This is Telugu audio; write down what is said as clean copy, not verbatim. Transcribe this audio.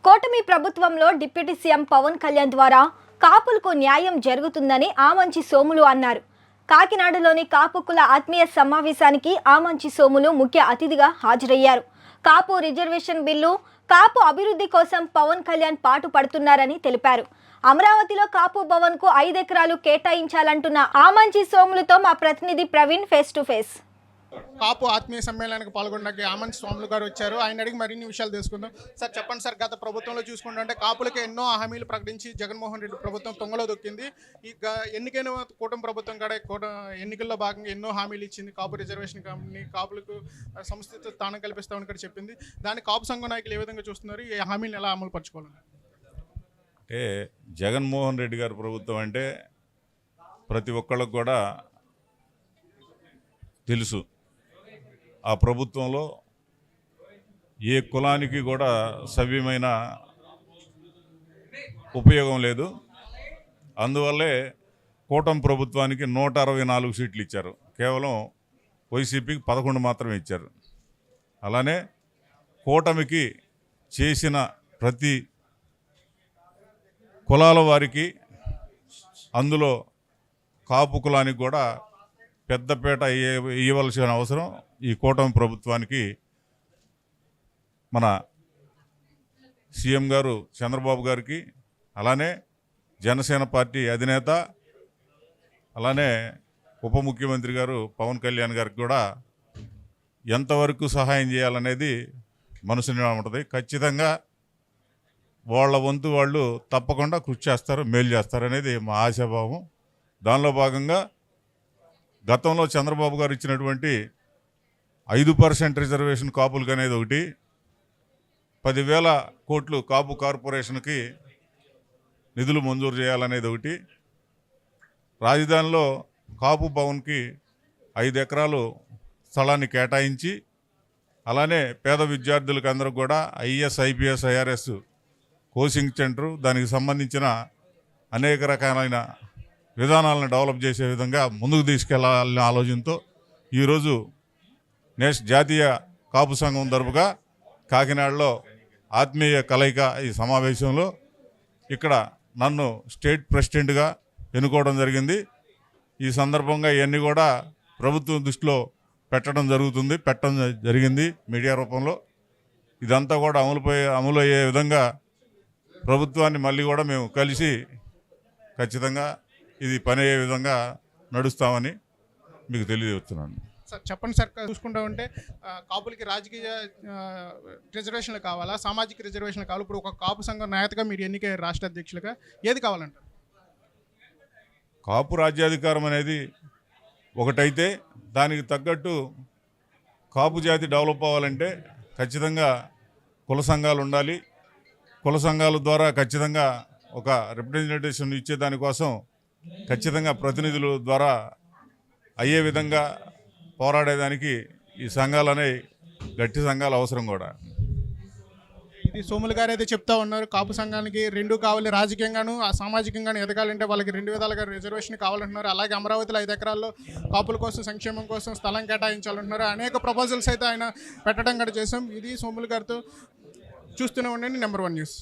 కూటమి ప్రభుత్వంలో డిప్యూటీ సీఎం పవన్ కళ్యాణ్ ద్వారా కాపులకు న్యాయం జరుగుతుందని ఆమంచి సోములు అన్నారు. కాకినాడలోని కాపు కుల ఆత్మీయ సమావేశానికి ఆమంచి సోములు ముఖ్య అతిథిగా హాజరయ్యారు. కాపు రిజర్వేషన్ బిల్లు, కాపు అభివృద్ధి కోసం పవన్ కళ్యాణ్ పాటుపడుతున్నారని తెలిపారు. అమరావతిలో కాపు భవన్ కు 5 ఎకరాలు కేటాయించాలంటున్న ఆమంచి సోములతో మా ప్రతినిధి ప్రవీణ్ ఫేస్ టు ఫేస్. కాపు ఆత్మీయ సమ్మేళనానికి పాల్గొనడానికి ఆమంచి స్వాములు గారు వచ్చారు. ఆయన అడిగి మరిన్ని విషయాలు తెలుసుకుందాం. సార్ చెప్పండి సార్, గత ప్రభుత్వంలో చూసుకుంటే కాపులకి ఎన్నో హామీలు ప్రకటించి జగన్మోహన్ రెడ్డి ప్రభుత్వం తొంగలో దొక్కింది. ఈ ఎన్నికైన కూటమి ప్రభుత్వం కూడా ఎన్నికల్లో భాగంగా ఎన్నో హామీలు ఇచ్చింది. కాపు రిజర్వేషన్ కంపెనీ కాపులకు సంస్థిత స్థానం కల్పిస్తామని కూడా చెప్పింది. దాన్ని కాపు సంఘ నాయకులు ఏ విధంగా చూస్తున్నారు? ఈ హామీలను ఎలా అమలు పరచుకోవాలని? అంటే జగన్మోహన్ రెడ్డి గారి ప్రభుత్వం అంటే ప్రతి ఒక్కళ్ళకు కూడా తెలుసు. ఆ ప్రభుత్వంలో ఏ కులానికి కూడా సవ్యమైన ఉపయోగం లేదు. అందువల్లే కూటమి ప్రభుత్వానికి 164 సీట్లు ఇచ్చారు. కేవలం వైసీపీకి 11 మాత్రమే ఇచ్చారు. అలానే కూటమికి చేసిన ప్రతి కులాల వారికి, అందులో కాపు కులానికి కూడా పెద్దపేట ఇవ్వవలసిన అవసరం ఈ కూటమి ప్రభుత్వానికి మన సీఎం గారు చంద్రబాబు గారికి, అలానే జనసేన పార్టీ అధినేత, అలానే ఉప ముఖ్యమంత్రి గారు పవన్ కళ్యాణ్ గారికి కూడా ఎంతవరకు సహాయం చేయాలనేది మనసుని ఉంటుంది. ఖచ్చితంగా వాళ్ళ వంతు వాళ్ళు తప్పకుండా కృషి చేస్తారు, మేలు చేస్తారు అనేది మా ఆశాభావం. దానిలో భాగంగా గతంలో చంద్రబాబు గారు ఇచ్చినటువంటి 5% రిజర్వేషన్ కాపులకు అనేది ఒకటి, 10,000 కోట్లు కాపు కార్పొరేషన్కి నిధులు మంజూరు చేయాలనేది ఒకటి, రాజధానిలో కాపు భవన్కి 5 ఎకరాలు స్థలాన్ని కేటాయించి, అలానే పేద విద్యార్థులకు అందరూ కూడా IAS, IPS, IRS coaching centre, దానికి సంబంధించిన అనేక రకాలైన విధానాలను డెవలప్ చేసే విధంగా ముందుకు తీసుకెళ్లాలనే ఆలోచనతో ఈరోజు జాతీయ కాపు సంఘం తరపుగా కాకినాడలో ఆత్మీయ కలయిక ఈ సమావేశంలో ఇక్కడ నన్ను స్టేట్ ప్రెసిడెంట్గా ఎన్నుకోవడం జరిగింది. ఈ సందర్భంగా ఇవన్నీ కూడా ప్రభుత్వం దృష్టిలో పెట్టడం జరిగింది మీడియా రూపంలో. ఇదంతా కూడా అమలు అయ్యే విధంగా ప్రభుత్వాన్ని మళ్ళీ కూడా మేము కలిసి ఖచ్చితంగా ఇది పని అయ్యే విధంగా నడుస్తామని మీకు తెలియజేస్తున్నాను. సార్ చెప్పండి సార్, చూసుకుంటా ఉంటే కాపులకి రాజకీయ రిజర్వేషన్లు కావాలా, సామాజిక రిజర్వేషన్లు కావాలి? ఇప్పుడు ఒక కాపు సంఘం నాయకుగా మీరు ఎన్నికయ్యారు రాష్ట్ర అధ్యక్షులుగా, ఏది కావాలంటారు? కాపు రాజ్యాధికారం అనేది ఒకటైతే దానికి తగ్గట్టు కాపు జాతి డెవలప్ అవ్వాలంటే ఖచ్చితంగా కుల సంఘాలు ఉండాలి. కుల సంఘాల ద్వారా ఖచ్చితంగా ఒక రిప్రజెంటేషన్ ఇచ్చే దానికోసం ఖచ్చితంగా ప్రతినిధుల ద్వారా అయ్యే విధంగా పోరాడేదానికి ఈ సంఘాలనే గట్టి సంఘాలు అవసరం కూడా. ఇది సోములు గారు అయితే చెప్తా ఉన్నారు. కాపు సంఘానికి 2 కావాలి, రాజకీయంగాను సామాజికంగాను ఎదగాలంటే వాళ్ళకి 2 విధాలుగా రిజర్వేషన్ కావాలంటున్నారు. అలాగే అమరావతిలో 5 ఎకరాల్లో కాపుల కోసం, సంక్షేమం కోసం స్థలం కేటాయించాలంటున్నారు. అనేక ప్రపోజల్స్ అయితే ఆయన పెట్టడం కూడా చేశాం. ఇది సోములు గారితో చూస్తూనే ఉండండి నెంబర్ 1 న్యూస్.